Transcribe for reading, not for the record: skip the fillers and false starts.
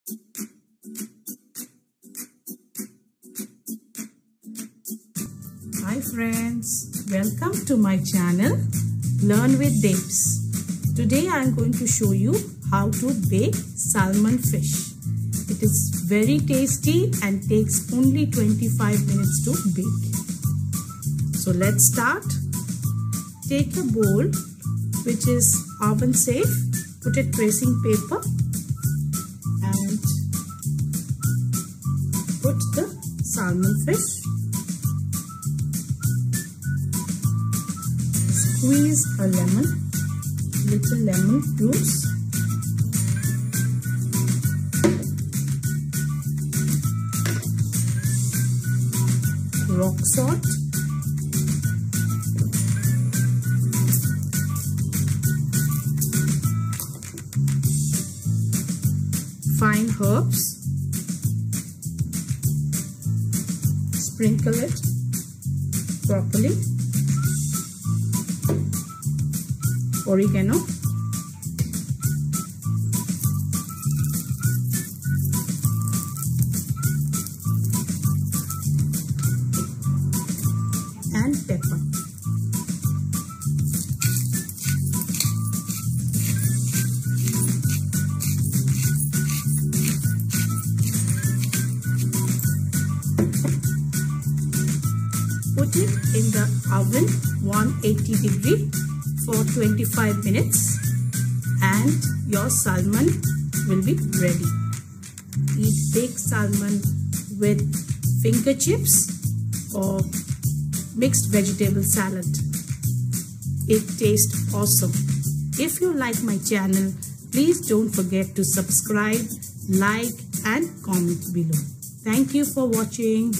Hi friends, welcome to my channel Learn with Debs. Today I am going to show you how to bake salmon fish. It is very tasty and takes only 25 minutes to bake. So let's start. Take a bowl which is oven safe, put it tracing paper and put the salmon fish. Squeeze a lemon, little lemon juice. Rock salt. Fine herbs. Sprinkle it properly. Oregano. And pepper. Put it in the oven 180 degree for 25 minutes and your salmon will be ready. Eat baked salmon with finger chips or mixed vegetable salad. It tastes awesome. If you like my channel, please don't forget to subscribe, like and comment below. Thank you for watching.